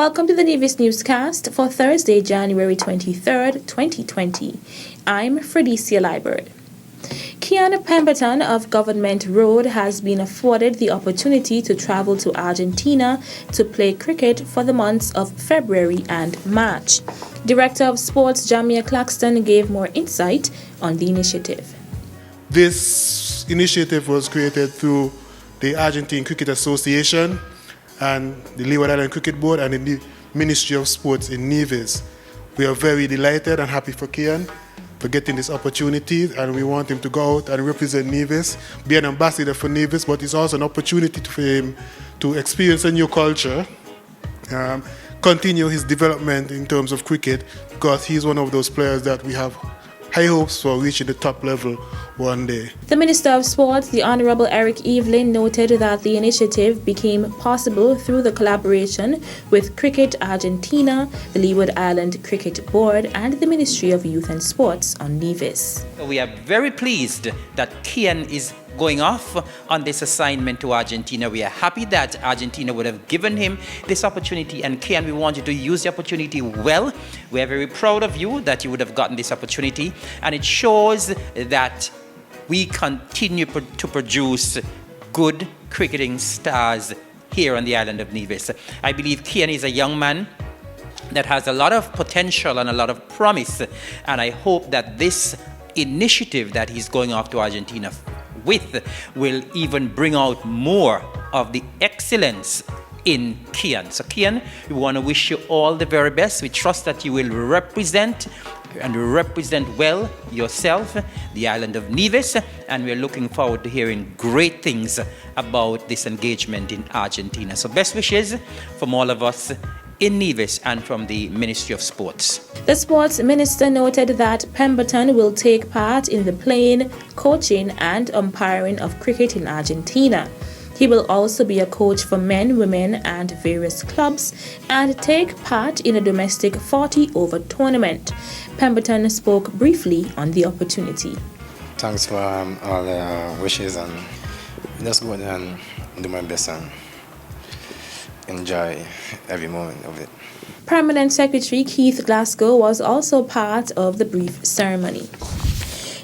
Welcome to the Nevis Newscast for Thursday, January 23rd, 2020. I'm Fredicia Liebert. Kian Pemberton of Government Road has been afforded the opportunity to travel to Argentina to play cricket for the months of February and March. Director of Sports Jamia Claxton gave more insight on the initiative. This initiative was created through the Argentine Cricket Association and the Leeward Island Cricket Board and the Ministry of Sports in Nevis. We are very delighted and happy for Kian for getting this opportunity, and we want him to go out and represent Nevis, be an ambassador for Nevis, but it's also an opportunity for him to experience a new culture, continue his development in terms of cricket, because he's one of those players that we have high hopes for reaching the top level one day. The Minister of Sports, the Honorable Eric Evelyn, noted that the initiative became possible through the collaboration with Cricket Argentina, the Leeward Island Cricket Board, and the Ministry of Youth and Sports on Nevis. We are very pleased that Kian is going off on this assignment to Argentina. We are happy that Argentina would have given him this opportunity, and Kian, we want you to use the opportunity well. We are very proud of you that you would have gotten this opportunity, and it shows that we continue to produce good cricketing stars here on the island of Nevis. I believe Kian is a young man that has a lot of potential and a lot of promise, and I hope that this initiative that he's going off to Argentina with will even bring out more of the excellence in Kian. So Kian, we want to wish you all the very best. We trust that you will represent well yourself, the island of Nevis, and we're looking forward to hearing great things about this engagement in Argentina. So best wishes from all of us in Nevis and from the Ministry of Sports. The sports minister noted that Pemberton will take part in the playing, coaching and umpiring of cricket in Argentina. He will also be a coach for men, women and various clubs and take part in a domestic 40-over tournament. Pemberton spoke briefly on the opportunity. Thanks for all the wishes, and just go there and do my best and enjoy every moment of it. Permanent Secretary Keith Glasgow was also part of the brief ceremony.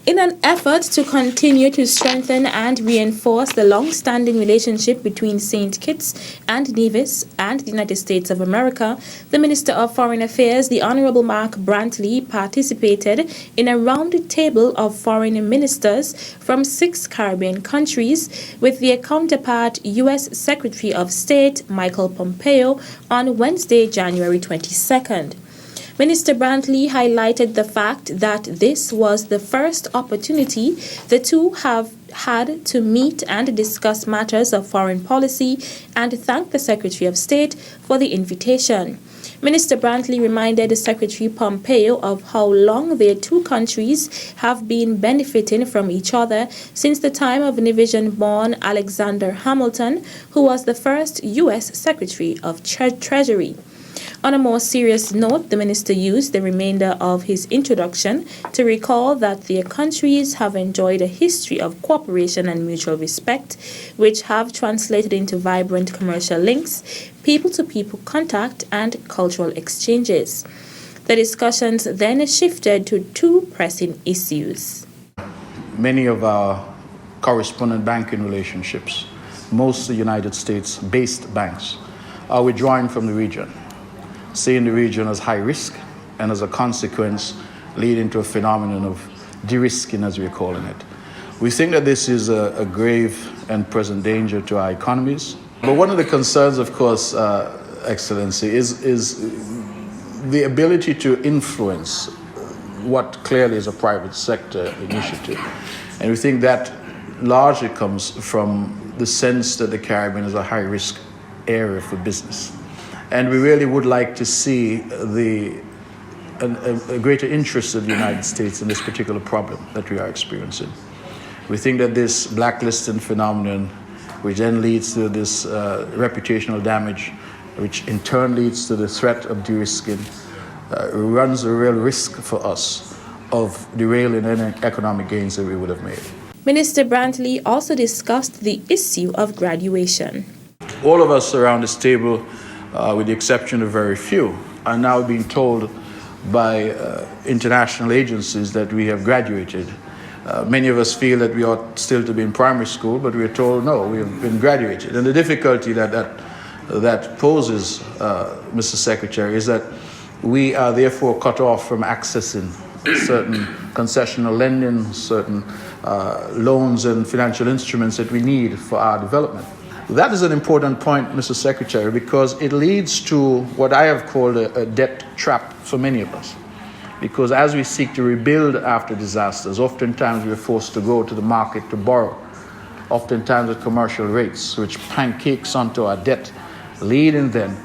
In an effort to continue to strengthen and reinforce the long-standing relationship between St. Kitts and Nevis and the United States of America, the Minister of Foreign Affairs, the Honorable Mark Brantley, participated in a round table of foreign ministers from 6 Caribbean countries with their counterpart, U.S. Secretary of State Michael Pompeo, on Wednesday, January 22nd. Minister Brantley highlighted the fact that this was the first opportunity the two have had to meet and discuss matters of foreign policy and thanked the Secretary of State for the invitation. Minister Brantley reminded Secretary Pompeo of how long their two countries have been benefiting from each other since the time of Nevisian-born Alexander Hamilton, who was the first U.S. Secretary of Treasury. On a more serious note, the minister used the remainder of his introduction to recall that their countries have enjoyed a history of cooperation and mutual respect, which have translated into vibrant commercial links, people-to-people contact, and cultural exchanges. The discussions then shifted to 2 pressing issues. Many of our correspondent banking relationships, most United States-based banks, are withdrawing from the region, seeing the region as high risk and as a consequence leading to a phenomenon of de-risking, as we're calling it. We think that this is a grave and present danger to our economies. But one of the concerns, of course, Excellency, is the ability to influence what clearly is a private sector initiative. And we think that largely comes from the sense that the Caribbean is a high-risk area for business. And we really would like to see a greater interest of the United States in this particular problem that we are experiencing. We think that this blacklisting phenomenon, which then leads to this reputational damage, which in turn leads to the threat of de-risking, runs a real risk for us of derailing any economic gains that we would have made. Minister Brantley also discussed the issue of graduation. All of us around this table with the exception of very few, are now being told by international agencies that we have graduated. Many of us feel that we ought still to be in primary school, but we're told no, we have been graduated. And the difficulty that poses, Mr. Secretary, is that we are therefore cut off from accessing certain concessional lending, certain loans and financial instruments that we need for our development. That is an important point, Mr. Secretary, because it leads to what I have called a debt trap for many of us. Because as we seek to rebuild after disasters, oftentimes we're forced to go to the market to borrow, oftentimes at commercial rates, which pancakes onto our debt, leading then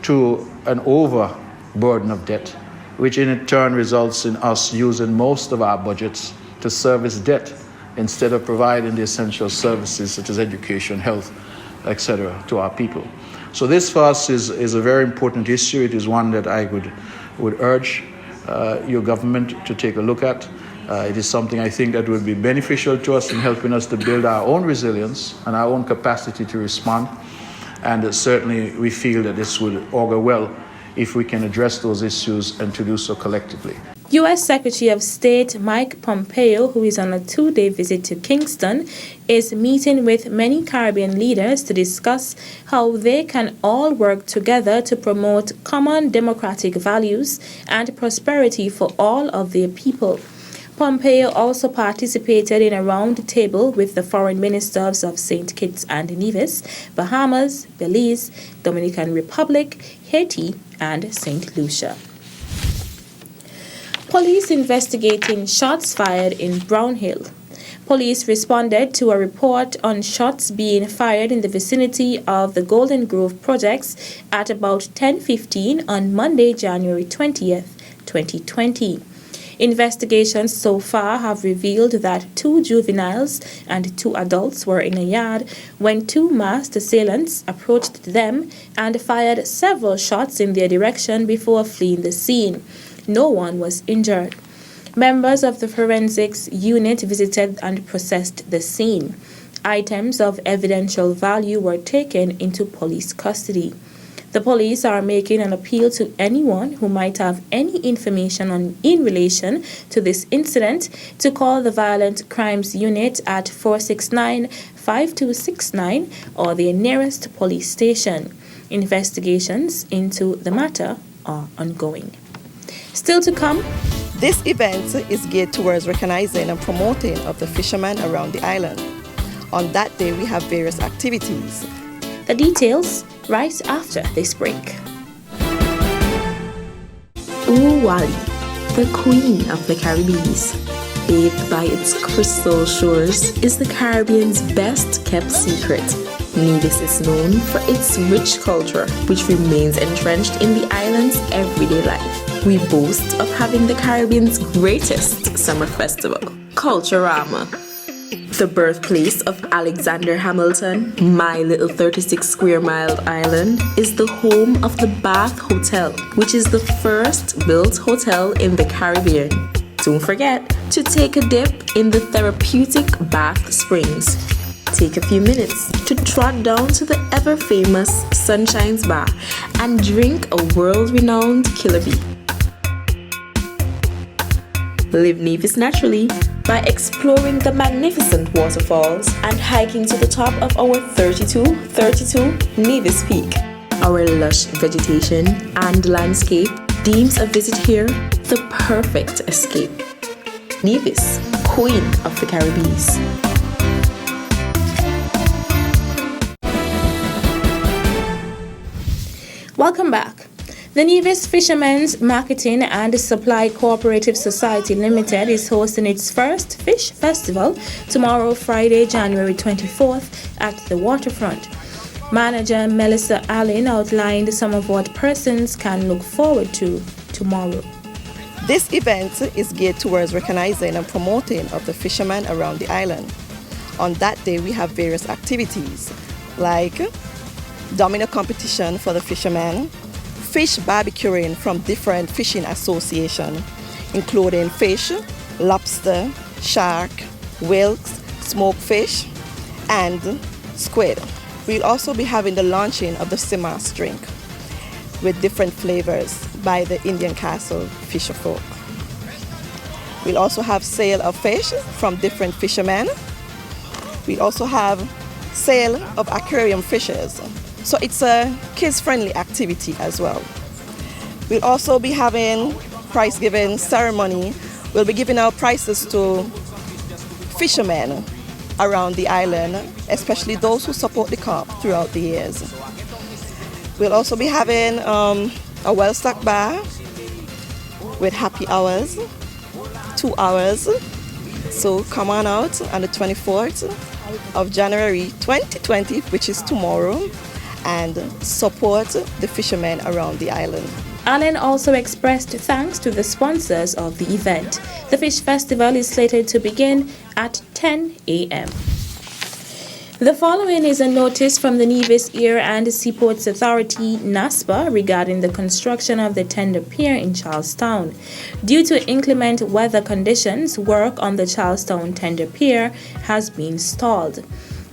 to an overburden of debt, which in turn results in us using most of our budgets to service debt instead of providing the essential services such as education, health, etc. to our people. So this for us is a very important issue. It is one that I would urge your government to take a look at. It is something I think that would be beneficial to us in helping us to build our own resilience and our own capacity to respond. And certainly we feel that this would augur well if we can address those issues and to do so collectively. U.S. Secretary of State Mike Pompeo, who is on a 2-day visit to Kingston, is meeting with many Caribbean leaders to discuss how they can all work together to promote common democratic values and prosperity for all of their people. Pompeo also participated in a round table with the foreign ministers of St. Kitts and Nevis, Bahamas, Belize, Dominican Republic, Haiti, and St. Lucia. Police investigating shots fired in Brownhill. Police responded to a report on shots being fired in the vicinity of the Golden Grove projects at about 10:15 on Monday, January 20th, 2020. Investigations so far have revealed that 2 juveniles and 2 adults were in a yard when 2 masked assailants approached them and fired several shots in their direction before fleeing the scene. No one was injured. Members of the forensics unit visited and processed the scene. Items of evidential value were taken into police custody. The police are making an appeal to anyone who might have any information in relation to this incident to call the Violent Crimes Unit at 469-5269 or their nearest police station. Investigations into the matter are ongoing. Still to come, this event is geared towards recognizing and promoting of the fishermen around the island. On that day, we have various activities. The details right after this break. Uwali, the queen of the Caribbean, bathed by its crystal shores, is the Caribbean's best kept secret. Nevis is known for its rich culture, which remains entrenched in the island's everyday life. We boast of having the Caribbean's greatest summer festival, Culturama. The birthplace of Alexander Hamilton, my little 36 square mile island, is the home of the Bath Hotel, which is the first built hotel in the Caribbean. Don't forget to take a dip in the therapeutic Bath Springs. Take a few minutes to trot down to the ever-famous Sunshine's Bar and drink a world-renowned Killer Bee. Live Nevis naturally by exploring the magnificent waterfalls and hiking to the top of our 32 Nevis Peak. Our lush vegetation and landscape deems a visit here the perfect escape. Nevis, Queen of the Caribbean. Welcome back. The Nevis Fishermen's Marketing and Supply Cooperative Society Limited is hosting its first Fish Festival tomorrow, Friday, January 24th at the waterfront. Manager Melissa Allen outlined some of what persons can look forward to tomorrow. This event is geared towards recognizing and promoting of the fishermen around the island. On that day, we have various activities like domino competition for the fishermen, fish barbecuing from different fishing associations, including fish, lobster, shark, whales, smoked fish, and squid. We'll also be having the launching of the Simas drink. with different flavors by the Indian Castle Fisher Folk. We'll also have sale of fish from different fishermen. We'll also have sale of aquarium fishes. So it's a kids-friendly activity as well. We'll also be having prize-giving ceremony. We'll be giving out prizes to fishermen around the island, especially those who support the co-op throughout the years. We'll also be having a well-stocked bar with happy hours, 2 hours. So come on out on the 24th of January 2020, which is tomorrow, and support the fishermen around the island. Allen also expressed thanks to the sponsors of the event. The Fish Festival is slated to begin at 10 a.m. The following is a notice from the Nevis Air and Seaports Authority, NASPA, regarding the construction of the tender pier in Charlestown. Due to inclement weather conditions, work on the Charlestown tender pier has been stalled.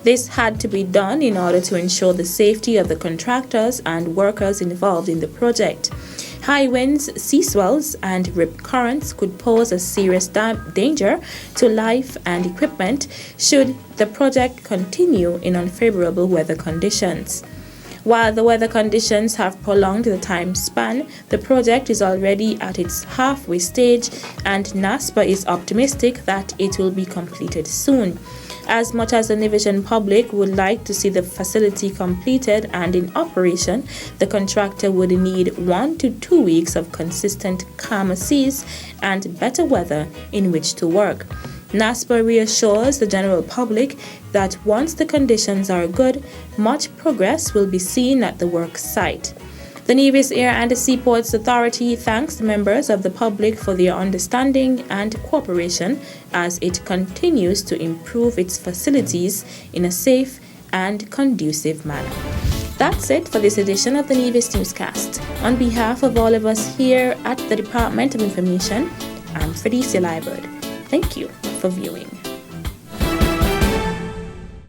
This had to be done in order to ensure the safety of the contractors and workers involved in the project. High winds, sea swells, and rip currents could pose a serious danger to life and equipment should the project continue in unfavorable weather conditions. While the weather conditions have prolonged the time span, the project is already at its halfway stage, and NASPA is optimistic that it will be completed soon. As much as the Nevisian public would like to see the facility completed and in operation, the contractor would need 1 to 2 weeks of consistent calmer seas and better weather in which to work. NASPA reassures the general public that once the conditions are good, much progress will be seen at the work site. The Nevis Air and Seaports Authority thanks the members of the public for their understanding and cooperation as it continues to improve its facilities in a safe and conducive manner. That's it for this edition of the Nevis Newscast. On behalf of all of us here at the Department of Information, I'm Felicia Liebert. Thank you for viewing.